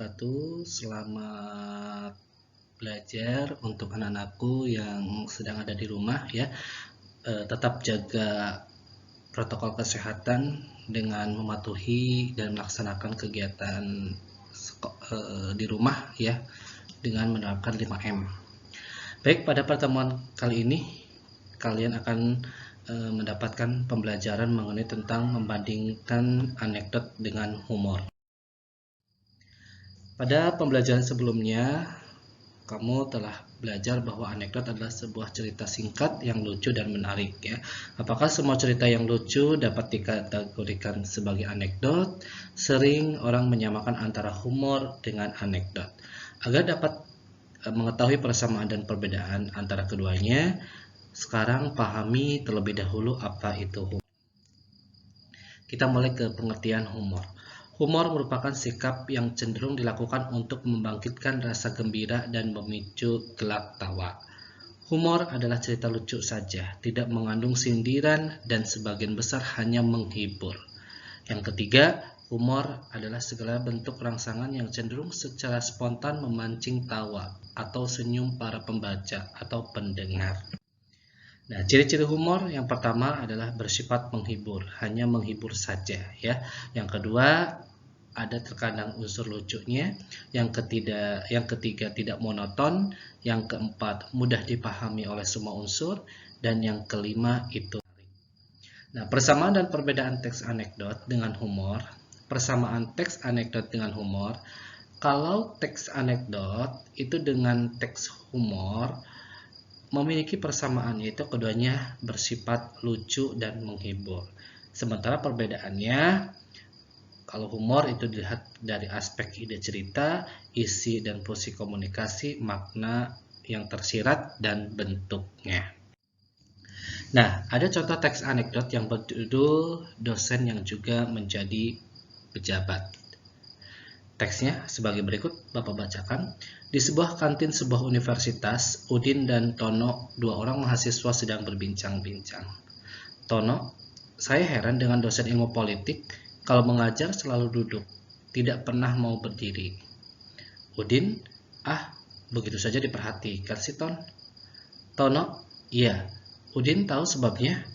wabarakatuh. Selamat belajar untuk anak-anakku yang sedang ada di rumah ya. Tetap jaga protokol kesehatan dengan mematuhi dan melaksanakan kegiatan di rumah ya dengan menerapkan 5M. Baik, pada pertemuan kali ini kalian akan mendapatkan pembelajaran mengenai tentang membandingkan anekdot dengan humor. Pada pembelajaran sebelumnya, kamu telah belajar bahwa anekdot adalah sebuah cerita singkat yang lucu dan menarik ya. Apakah semua cerita yang lucu dapat dikategorikan sebagai anekdot? Sering orang menyamakan antara humor dengan anekdot. Agar dapat mengetahui persamaan dan perbedaan antara keduanya, sekarang pahami terlebih dahulu apa itu humor. Kita mulai ke pengertian humor. Humor merupakan sikap yang cenderung dilakukan untuk membangkitkan rasa gembira dan memicu gelak tawa. Humor adalah cerita lucu saja, tidak mengandung sindiran dan sebagian besar hanya menghibur. Yang ketiga, humor adalah segala bentuk rangsangan yang cenderung secara spontan memancing tawa atau senyum para pembaca atau pendengar. Nah, ciri-ciri humor yang pertama adalah bersifat menghibur, hanya menghibur saja ya. Yang kedua, ada terkadang unsur lucunya. Yang ketiga tidak monoton. Yang keempat, mudah dipahami oleh semua unsur. Dan yang kelima itu. Nah, persamaan dan perbedaan teks anekdot dengan humor. Persamaan teks anekdot dengan humor. Kalau teks anekdot itu dengan teks humor memiliki persamaan, yaitu keduanya bersifat lucu dan menghibur. Sementara perbedaannya, kalau humor itu dilihat dari aspek ide cerita, isi dan fungsi komunikasi, makna yang tersirat, dan bentuknya. Nah, ada contoh teks anekdot yang berjudul Dosen yang juga menjadi pejabat. Teksnya sebagai berikut, Bapak bacakan. Di sebuah kantin sebuah universitas, Udin dan Tono, dua orang mahasiswa sedang berbincang-bincang. Tono, saya heran dengan dosen ilmu politik, kalau mengajar selalu duduk, tidak pernah mau berdiri. Udin, begitu saja diperhatikan si Ton. Tono, iya, Udin tahu sebabnya.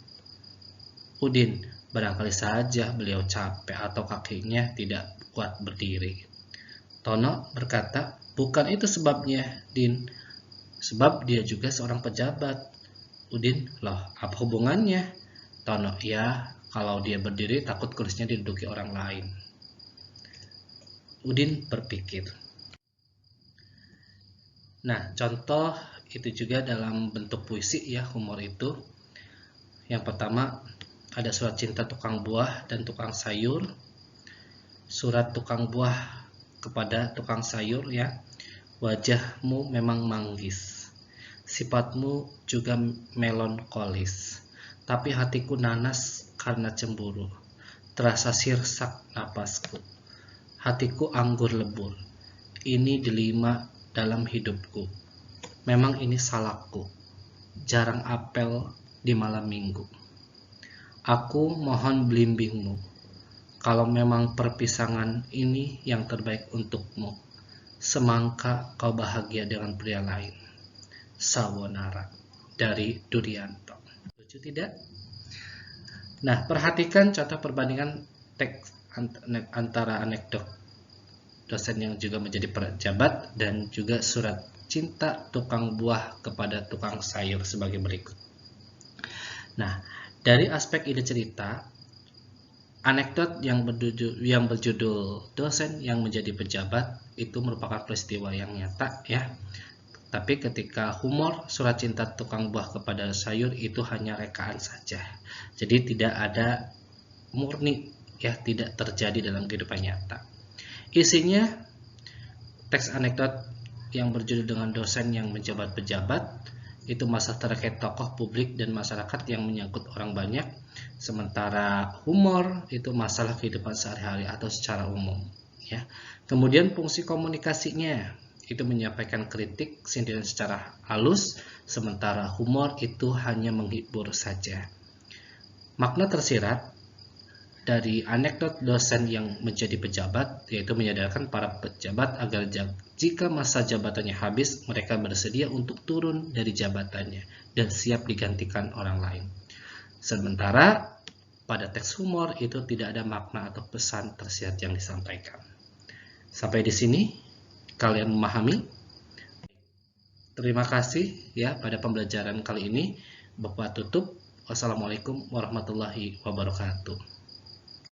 Udin, barangkali saja beliau capek atau kakinya tidak kuat berdiri. Tono berkata, bukan itu sebabnya, Din. Sebab dia juga seorang pejabat. Udin, loh, apa hubungannya? Tono, ya, kalau dia berdiri takut kursinya diduduki orang lain. Udin berpikir. Nah, contoh itu juga dalam bentuk puisi ya, humor itu. Yang pertama, ada surat cinta tukang buah dan tukang sayur. Surat tukang buah kepada tukang sayur ya. Wajahmu memang manggis, sifatmu juga melankolis, tapi hatiku nanas karena cemburu. Terasa sirsak napasku, hatiku anggur lebur. Ini delima dalam hidupku. Memang ini salahku, jarang apel di malam minggu. Aku mohon blimbingmu. Kalau memang perpisahan ini yang terbaik untukmu, semangka kau bahagia dengan pria lain. Sawonara, dari Durianto. Lucu tidak? Nah, perhatikan contoh perbandingan teks antara anekdot dosen yang juga menjadi pejabat dan juga surat cinta tukang buah kepada tukang sayur sebagai berikut. Nah, dari aspek ide cerita, anekdot yang berjudul dosen yang menjadi pejabat itu merupakan peristiwa yang nyata ya. Tapi ketika humor surat cinta tukang buah kepada sayur itu hanya rekaan saja. Jadi tidak ada murni ya, tidak terjadi dalam kehidupan nyata. Isinya teks anekdot yang berjudul dengan dosen yang menjabat pejabat itu masalah terkait tokoh publik dan masyarakat yang menyangkut orang banyak. Sementara humor itu masalah kehidupan sehari-hari atau secara umum ya. Kemudian fungsi komunikasinya itu menyampaikan kritik, sindiran secara halus, sementara humor itu hanya menghibur saja. Makna tersirat dari anekdot dosen yang menjadi pejabat, yaitu menyadarkan para pejabat agar jika masa jabatannya habis, mereka bersedia untuk turun dari jabatannya dan siap digantikan orang lain. Sementara pada teks humor itu tidak ada makna atau pesan tersirat yang disampaikan. Sampai di sini kalian memahami? Terima kasih ya pada pembelajaran kali ini. Bapak tutup. Wassalamualaikum warahmatullahi wabarakatuh.